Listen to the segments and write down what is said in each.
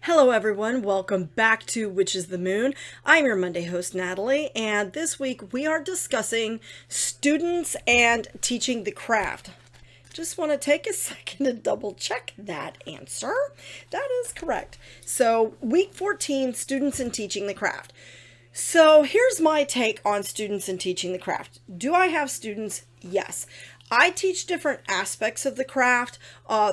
Hello, everyone. Welcome back to Which is the Moon. I'm your Monday host, Natalie, and this week we are discussing students and teaching the craft. Just want to take a second to double check that answer. That is correct. So, week 14, students and teaching the craft. So, here's my take on students and teaching the craft. Do I have students? Yes. I teach different aspects of the craft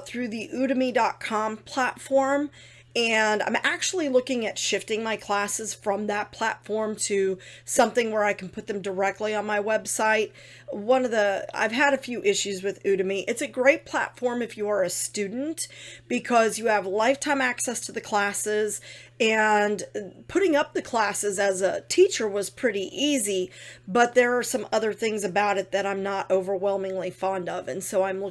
through the Udemy.com platform. And I'm actually looking at shifting my classes from that platform to something where I can put them directly on my website. I've had a few issues with Udemy. It's a great platform if you are a student because you have lifetime access to the classes, and putting up the classes as a teacher was pretty easy, but there are some other things about it that I'm not overwhelmingly fond of, and so I'm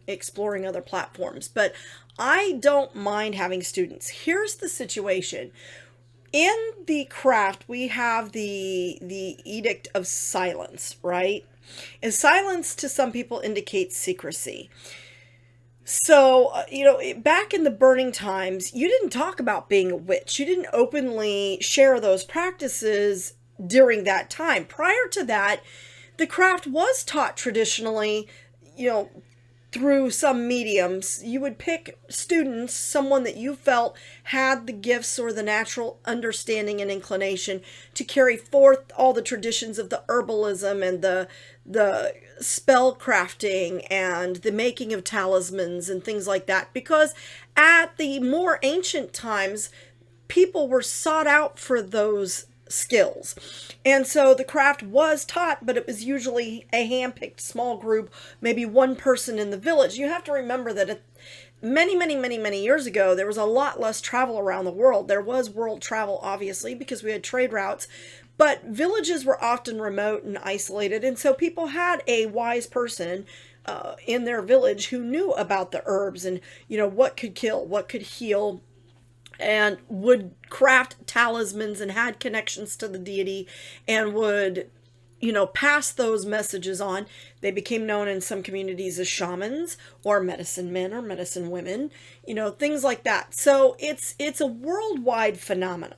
exploring other platforms. But I don't mind having students. Here's the situation. In the craft, we have the edict of silence, right? And silence to some people indicates secrecy. So, back in the burning times, you didn't talk about being a witch. You didn't openly share those practices during that time. Prior to that, the craft was taught traditionally, through some mediums. You would pick students, someone that you felt had the gifts or the natural understanding and inclination to carry forth all the traditions of the herbalism and the spell crafting and the making of talismans and things like that. Because at the more ancient times, people were sought out for those skills. And so the craft was taught, but it was usually a hand-picked small group, maybe one person in the village. You have to remember that many years ago, there was a lot less travel around the world. There was world travel, obviously, because we had trade routes, but villages were often remote and isolated, and so people had a wise person in their village who knew about the herbs and, what could kill, what could heal, and would craft talismans and had connections to the deity and would, pass those messages on. They became known in some communities as shamans or medicine men or medicine women, things like that. So it's a worldwide phenomenon.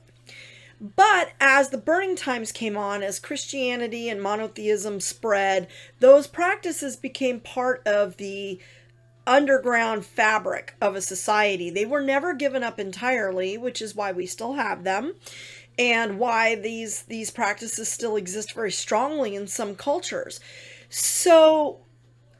But as the burning times came on, as Christianity and monotheism spread, those practices became part of the underground fabric of a society. They were never given up entirely, which is why we still have them and why these practices still exist very strongly in some cultures. So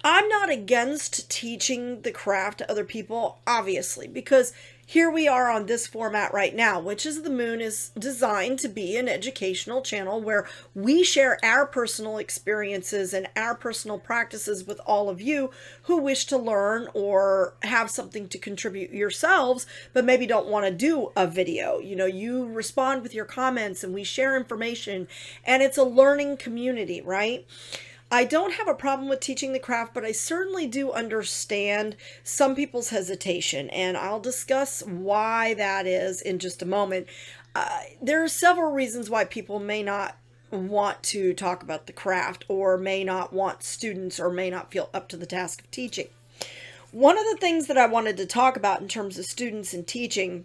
I'm not against teaching the craft to other people, obviously, because here we are on this format right now, which is the Moon is designed to be an educational channel where we share our personal experiences and our personal practices with all of you who wish to learn or have something to contribute yourselves, but maybe don't want to do a video. You respond with your comments and we share information, and it's a learning community, right? I don't have a problem with teaching the craft, but I certainly do understand some people's hesitation, and I'll discuss why that is in just a moment. There are several reasons why people may not want to talk about the craft or may not want students or may not feel up to the task of teaching. One of the things that I wanted to talk about in terms of students and teaching,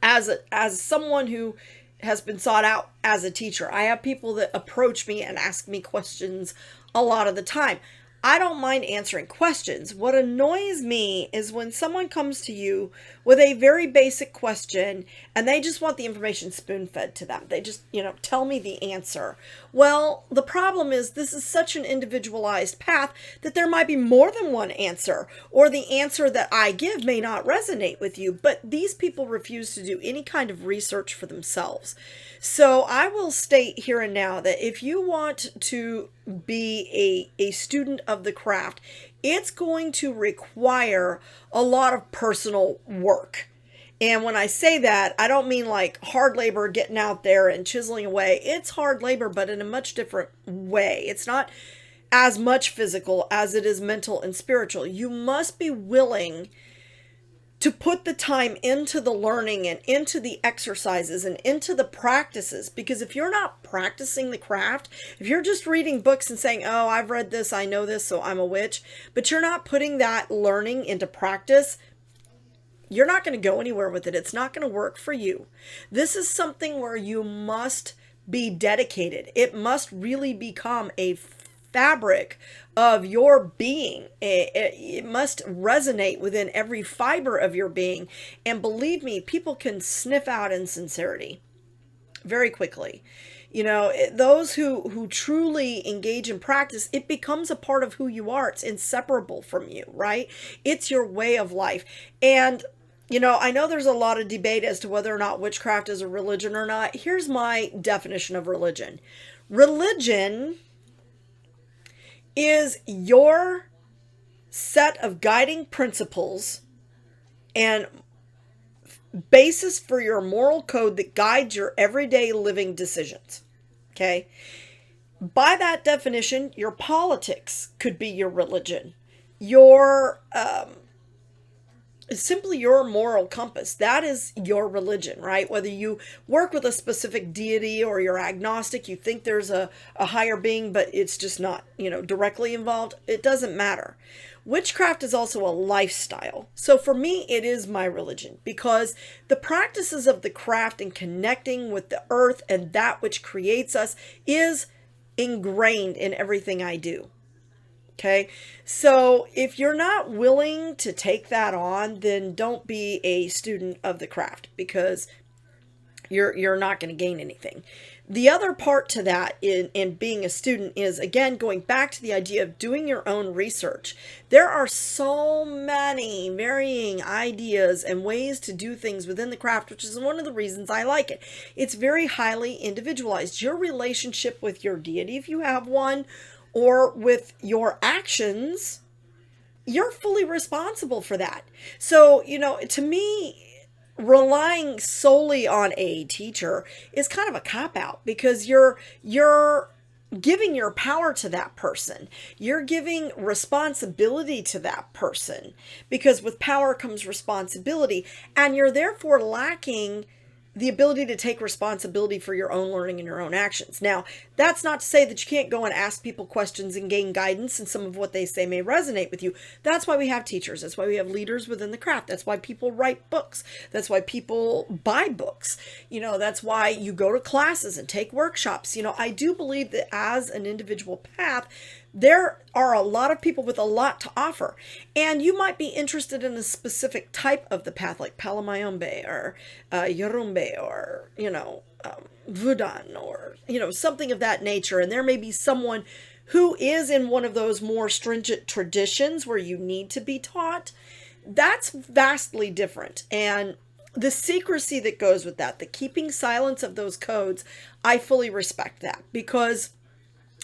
as someone who has been sought out as a teacher. I have people that approach me and ask me questions a lot of the time. I don't mind answering questions. What annoys me is when someone comes to you with a very basic question and they just want the information spoon-fed to them. They just, tell me the answer. Well, the problem is this is such an individualized path that there might be more than one answer, or the answer that I give may not resonate with you, but these people refuse to do any kind of research for themselves. So I will state here and now that if you want to be a student of the craft, it's going to require a lot of personal work. And when I say that, I don't mean like hard labor, getting out there and chiseling away. It's hard labor, but in a much different way. It's not as much physical as it is mental and spiritual. You must be willing to put the time into the learning and into the exercises and into the practices. Because if you're not practicing the craft, if you're just reading books and saying, oh, I've read this, I know this, so I'm a witch, but you're not putting that learning into practice, You're not going to go anywhere with it. It's not going to work for you. This is something where you must be dedicated. It must really become a fabric of your being. It must resonate within every fiber of your being. And believe me, people can sniff out insincerity very quickly. Those who truly engage in practice, it becomes a part of who you are. It's inseparable from you, right? It's your way of life. And I know there's a lot of debate as to whether or not witchcraft is a religion or not. Here's my definition of religion. Religion is your set of guiding principles and basis for your moral code that guides your everyday living decisions. Okay? By that definition, your politics could be your religion. Simply your moral compass. That is your religion, right? Whether you work with a specific deity or you're agnostic, you think there's a higher being, but it's just not, directly involved, it doesn't matter. Witchcraft is also a lifestyle. So for me, it is my religion because the practices of the craft and connecting with the earth and that which creates us is ingrained in everything I do. Okay, so if you're not willing to take that on, then don't be a student of the craft because you're not going to gain anything. The other part to that in being a student is, again, going back to the idea of doing your own research. There are so many varying ideas and ways to do things within the craft, which is one of the reasons I like it. It's very highly individualized. Your relationship with your deity, if you have one, or with your actions, you're fully responsible for that. So, to me, relying solely on a teacher is kind of a cop-out because you're giving your power to that person. You're giving responsibility to that person because with power comes responsibility, and you're therefore lacking the ability to take responsibility for your own learning and your own actions. Now, that's not to say that you can't go and ask people questions and gain guidance, and some of what they say may resonate with you. That's why we have teachers. That's why we have leaders within the craft. That's why people write books. That's why people buy books. That's why you go to classes and take workshops. I do believe that as an individual path, there are a lot of people with a lot to offer. And you might be interested in a specific type of the path, like Palamayombe or Yorumbe or, Vudan or, something of that nature. And there may be someone who is in one of those more stringent traditions where you need to be taught. That's vastly different. And the secrecy that goes with that, the keeping silence of those codes, I fully respect that because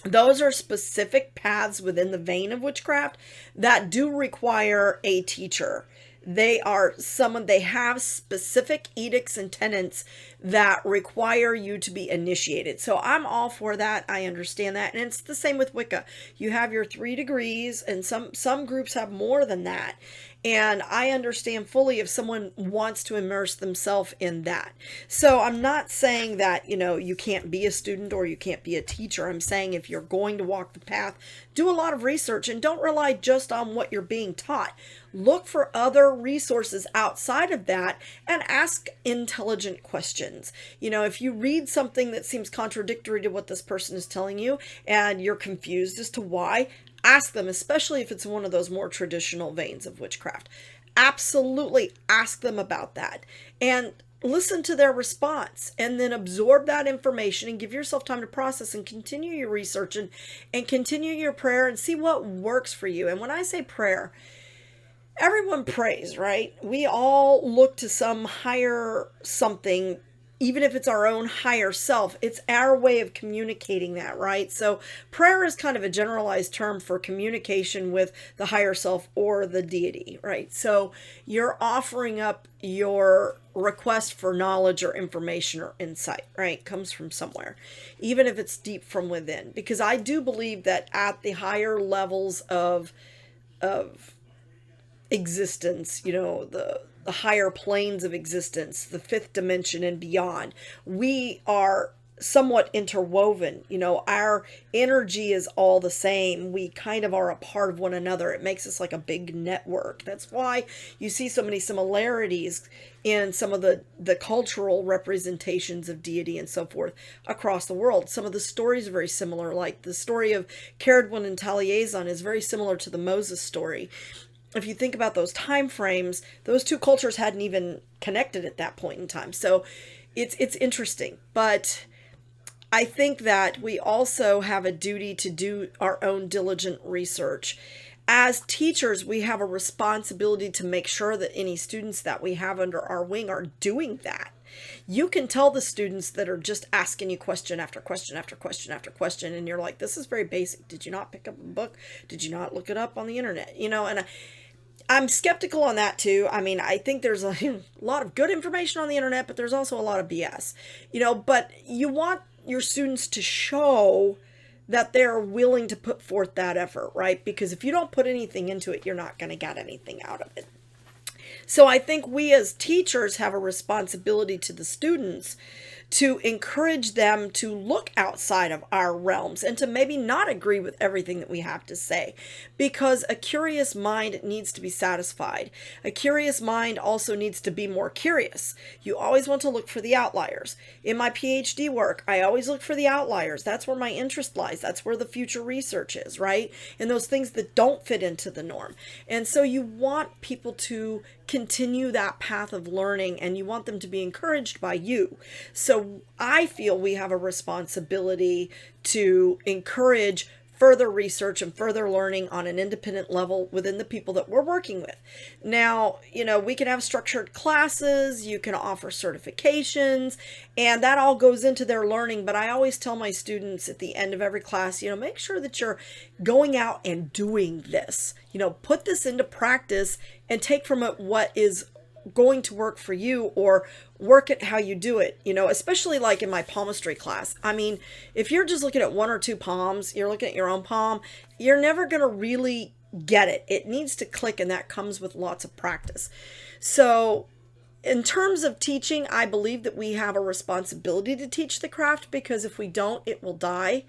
those are specific paths within the vein of witchcraft that do require a teacher. They have specific edicts and tenets that require you to be initiated. So I'm all for that. I understand that. And it's the same with Wicca. You have your 3 degrees and some groups have more than that. And I understand fully if someone wants to immerse themselves in that. So I'm not saying that, you can't be a student or you can't be a teacher. I'm saying if you're going to walk the path, do a lot of research and don't rely just on what you're being taught. Look for other resources outside of that and ask intelligent questions. If you read something that seems contradictory to what this person is telling you and you're confused as to why, ask them, especially if it's one of those more traditional veins of witchcraft. Absolutely ask them about that and listen to their response and then absorb that information and give yourself time to process and continue your research and continue your prayer and see what works for you. And when I say prayer, everyone prays, right? We all look to some higher something. Even if it's our own higher self, it's our way of communicating that, right? So prayer is kind of a generalized term for communication with the higher self or the deity, right? So you're offering up your request for knowledge or information or insight, right? It comes from somewhere, even if it's deep from within. Because I do believe that at the higher levels of existence, the higher planes of existence, the 5th dimension and beyond, we are somewhat interwoven. Our energy is all the same. We kind of are a part of one another. It makes us like a big network. That's why you see so many similarities in some of the cultural representations of deity and so forth across the world. Some of the stories are very similar, like the story of Caradwin and Taliesin is very similar to the Moses story. If you think about those time frames, those two cultures hadn't even connected at that point in time. So it's interesting. But I think that we also have a duty to do our own diligent research. As teachers, we have a responsibility to make sure that any students that we have under our wing are doing that. You can tell the students that are just asking you question after question after question after question, and you're like, this is very basic. Did you not pick up a book? Did you not look it up on the internet? And I'm skeptical on that too. I mean, I think there's a lot of good information on the internet, but there's also a lot of BS, but you want your students to show that they're willing to put forth that effort, right? Because if you don't put anything into it, you're not going to get anything out of it. So I think we as teachers have a responsibility to the students to encourage them to look outside of our realms and to maybe not agree with everything that we have to say, because a curious mind needs to be satisfied. A curious mind also needs to be more curious. You always want to look for the outliers. In my PhD work, I always look for the outliers. That's where my interest lies. That's where the future research is, right? And those things that don't fit into the norm. And so you want people to continue that path of learning, and you want them to be encouraged by you. So I feel we have a responsibility to encourage further research and further learning on an independent level within the people that we're working with. Now, we can have structured classes, you can offer certifications, and that all goes into their learning. But I always tell my students at the end of every class, make sure that you're going out and doing this. Put this into practice and take from it what is going to work for you, or work at how you do it, especially like in my palmistry class. I mean, if you're just looking at one or two palms, you're looking at your own palm, you're never going to really get it. It needs to click, and that comes with lots of practice. So in terms of teaching, I believe that we have a responsibility to teach the craft, because if we don't, it will die.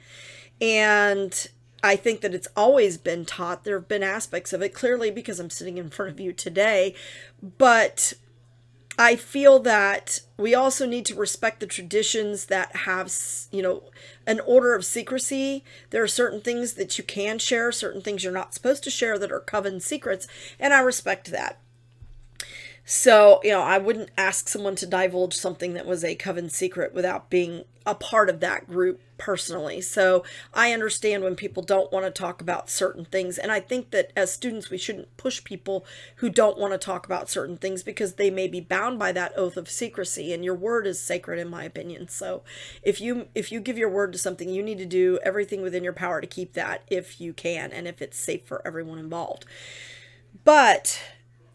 And I think that it's always been taught. There have been aspects of it, clearly, because I'm sitting in front of you today. But I feel that we also need to respect the traditions that have, an order of secrecy. There are certain things that you can share, certain things you're not supposed to share that are coven secrets, and I respect that. So, I wouldn't ask someone to divulge something that was a coven secret without being a part of that group personally. So I understand when people don't want to talk about certain things. And I think that as students, we shouldn't push people who don't want to talk about certain things, because they may be bound by that oath of secrecy. And your word is sacred, in my opinion. So if you give your word to something, you need to do everything within your power to keep that, if you can, and if it's safe for everyone involved. But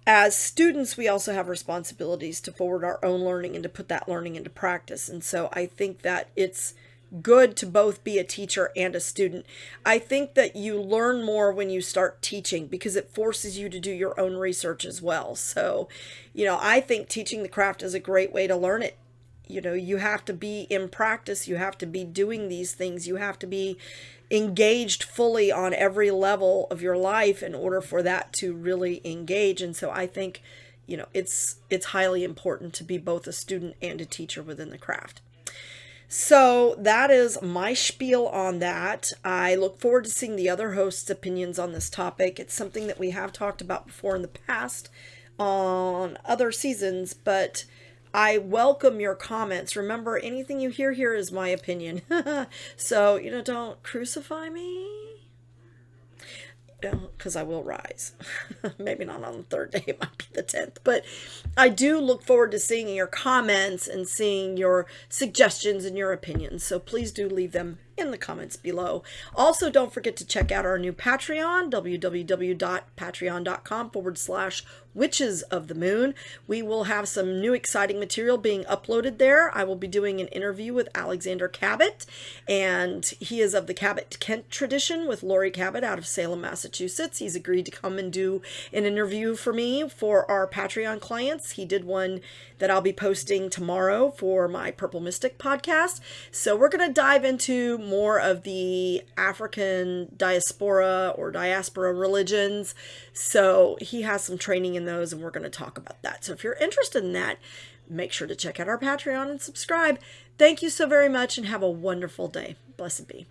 as students, we also have responsibilities to forward our own learning and to put that learning into practice. And so I think that it's good to both be a teacher and a student. I think that you learn more when you start teaching, because it forces you to do your own research as well. So, I think teaching the craft is a great way to learn it. You have to be in practice. You have to be doing these things. You have to be engaged fully on every level of your life in order for that to really engage. And so I think, it's highly important to be both a student and a teacher within the craft. So that is my spiel on that. I look forward to seeing the other hosts' opinions on this topic. It's something that we have talked about before in the past on other seasons, but I welcome your comments. Remember, anything you hear here is my opinion. So, don't crucify me. Because I will rise. Maybe not on the third day, it might be the 10th. But I do look forward to seeing your comments and seeing your suggestions and your opinions. So please do leave them in the comments below. Also, don't forget to check out our new Patreon, www.patreon.com/Witches of the Moon. We will have some new exciting material being uploaded there. I will be doing an interview with Alexander Cabot, and he is of the Cabot-Kent tradition with Lori Cabot out of Salem, Massachusetts. He's agreed to come and do an interview for me for our Patreon clients. He did one that I'll be posting tomorrow for my Purple Mystic podcast. So we're going to dive into more of the African diaspora religions. So he has some training in those, and we're going to talk about that. So if you're interested in that, make sure to check out our Patreon and subscribe. Thank you so very much, and have a wonderful day. Blessed be.